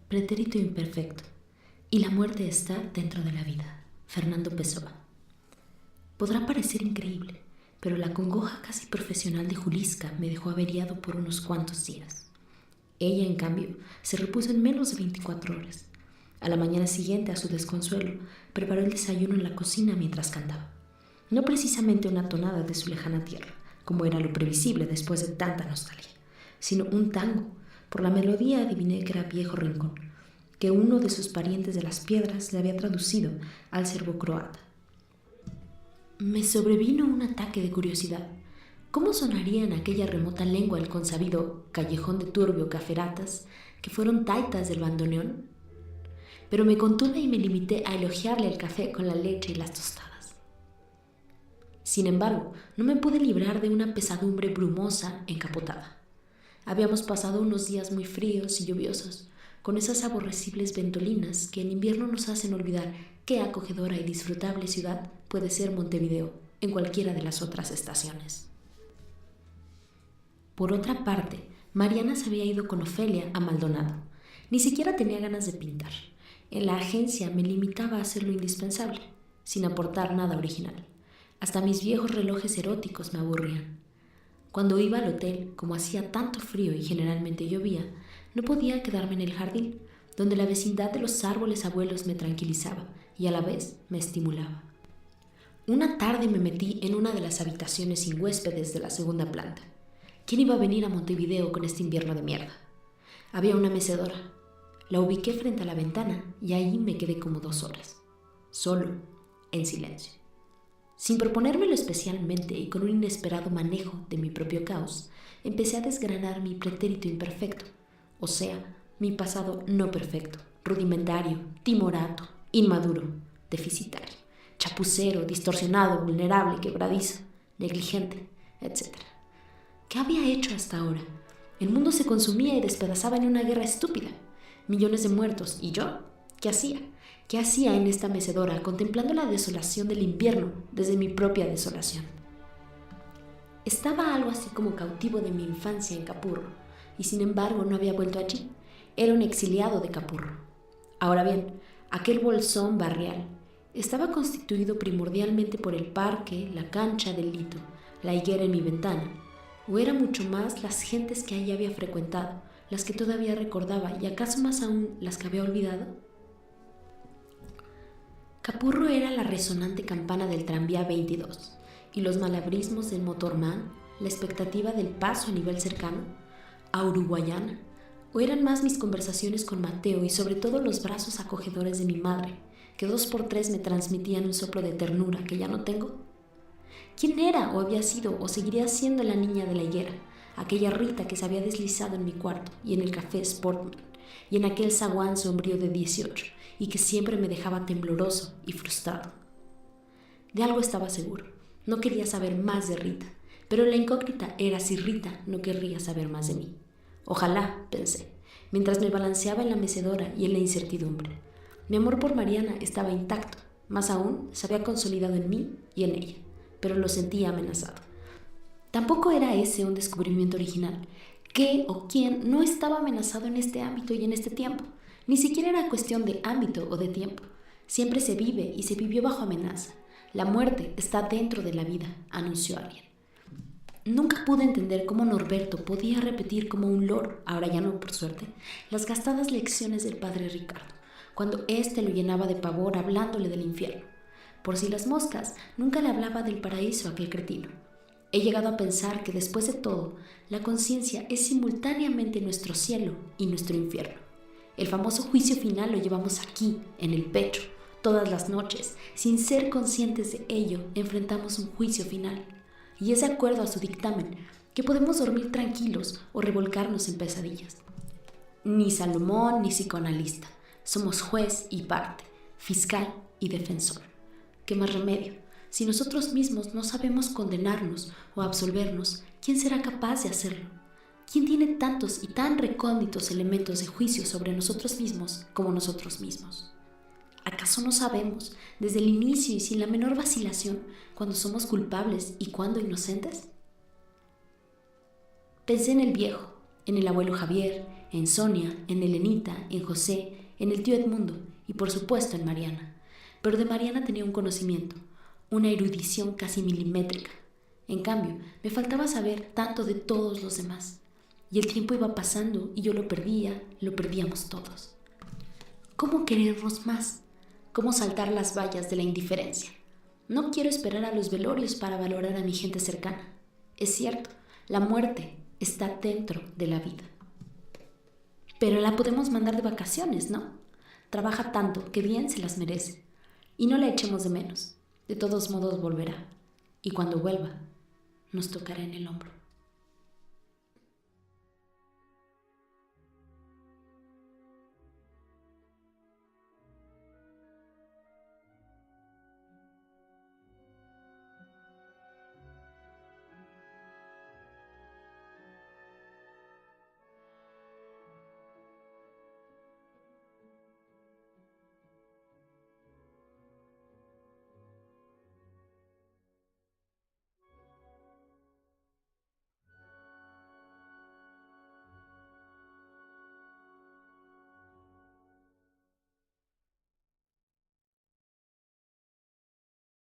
Pretérito imperfecto. Y la muerte está dentro de la vida. Fernando Pessoa. Podrá parecer increíble, pero la congoja casi profesional de Julisca me dejó averiado por unos cuantos días. Ella, en cambio, se repuso en menos de 24 horas. A la mañana siguiente, a su desconsuelo, preparó el desayuno en la cocina mientras cantaba. No precisamente una tonada de su lejana tierra, como era lo previsible después de tanta nostalgia, sino un tango. Por la melodía adiviné que era Viejo Rincón, que uno de sus parientes de las piedras le había traducido al serbocroata. Me sobrevino un ataque de curiosidad. ¿Cómo sonaría en aquella remota lengua el consabido callejón de Turbio Caferatas, que fueron taitas del bandoneón? Pero me contuve y me limité a elogiarle el café con la leche y las tostadas. Sin embargo, no me pude librar de una pesadumbre brumosa encapotada. Habíamos pasado unos días muy fríos y lluviosos, con esas aborrecibles ventolinas que en invierno nos hacen olvidar qué acogedora y disfrutable ciudad puede ser Montevideo en cualquiera de las otras estaciones. Por otra parte, Mariana se había ido con Ofelia a Maldonado. Ni siquiera tenía ganas de pintar. En la agencia me limitaba a hacer lo indispensable, sin aportar nada original. Hasta mis viejos relojes eróticos me aburrían. Cuando iba al hotel, como hacía tanto frío y generalmente llovía, no podía quedarme en el jardín, donde la vecindad de los árboles abuelos me tranquilizaba y a la vez me estimulaba. Una tarde me metí en una de las habitaciones sin huéspedes de la segunda planta. ¿Quién iba a venir a Montevideo con este invierno de mierda? Había una mecedora. La ubiqué frente a la ventana y ahí me quedé como 2 horas, solo, en silencio. Sin proponérmelo especialmente y con un inesperado manejo de mi propio caos, empecé a desgranar mi pretérito imperfecto, o sea, mi pasado no perfecto, rudimentario, timorato, inmaduro, deficitario, chapucero, distorsionado, vulnerable, quebradizo, negligente, etc. ¿Qué había hecho hasta ahora? El mundo se consumía y despedazaba en una guerra estúpida. Millones de muertos, ¿y yo? ¿Qué hacía? ¿Qué hacía en esta mecedora contemplando la desolación del invierno desde mi propia desolación? Estaba algo así como cautivo de mi infancia en Capurro, y sin embargo no había vuelto allí. Era un exiliado de Capurro. Ahora bien, aquel bolsón barrial estaba constituido primordialmente por el parque, la cancha del Lito, la higuera en mi ventana, o era mucho más las gentes que allí había frecuentado, las que todavía recordaba y acaso más aún las que había olvidado. Capurro era la resonante campana del tranvía 22 y los malabrismos del motorman, la expectativa del paso a nivel cercano, a Uruguayana, o eran más mis conversaciones con Mateo y sobre todo los brazos acogedores de mi madre, que 2 por 3 me transmitían un soplo de ternura que ya no tengo. ¿Quién era o había sido o seguiría siendo la niña de la higuera, aquella Rita que se había deslizado en mi cuarto y en el café Sportman y en aquel zaguán sombrío de 18 y que siempre me dejaba tembloroso y frustrado? De algo estaba seguro, no quería saber más de Rita, pero la incógnita era si Rita no querría saber más de mí. Ojalá, pensé, mientras me balanceaba en la mecedora y en la incertidumbre. Mi amor por Mariana estaba intacto, más aún se había consolidado en mí y en ella, pero lo sentía amenazado. Tampoco era ese un descubrimiento original. ¿Qué o quién no estaba amenazado en este ámbito y en este tiempo? Ni siquiera era cuestión de ámbito o de tiempo. Siempre se vive y se vivió bajo amenaza. La muerte está dentro de la vida, anunció alguien. Nunca pude entender cómo Norberto podía repetir como un loro, ahora ya no por suerte, las gastadas lecciones del padre Ricardo, cuando éste lo llenaba de pavor hablándole del infierno. Por si las moscas, nunca le hablaba del paraíso a aquel cretino. He llegado a pensar que después de todo, la conciencia es simultáneamente nuestro cielo y nuestro infierno. El famoso juicio final lo llevamos aquí, en el pecho, todas las noches. Sin ser conscientes de ello, enfrentamos un juicio final. Y es de acuerdo a su dictamen que podemos dormir tranquilos o revolcarnos en pesadillas. Ni Salomón ni psicoanalista. Somos juez y parte, fiscal y defensor. ¿Qué más remedio? Si nosotros mismos no sabemos condenarnos o absolvernos, ¿quién será capaz de hacerlo? ¿Quién tiene tantos y tan recónditos elementos de juicio sobre nosotros mismos como nosotros mismos? ¿Acaso no sabemos, desde el inicio y sin la menor vacilación, cuándo somos culpables y cuándo inocentes? Pensé en el viejo, en el abuelo Javier, en Sonia, en Elenita, en José, en el tío Edmundo y por supuesto en Mariana. Pero de Mariana tenía un conocimiento, una erudición casi milimétrica. En cambio, me faltaba saber tanto de todos los demás. Y el tiempo iba pasando y yo lo perdía, lo perdíamos todos. ¿Cómo querernos más? ¿Cómo saltar las vallas de la indiferencia? No quiero esperar a los velorios para valorar a mi gente cercana. Es cierto, la muerte está dentro de la vida. Pero la podemos mandar de vacaciones, ¿no? Trabaja tanto que bien se las merece. Y no la echemos de menos. De todos modos volverá. Y cuando vuelva, nos tocará en el hombro.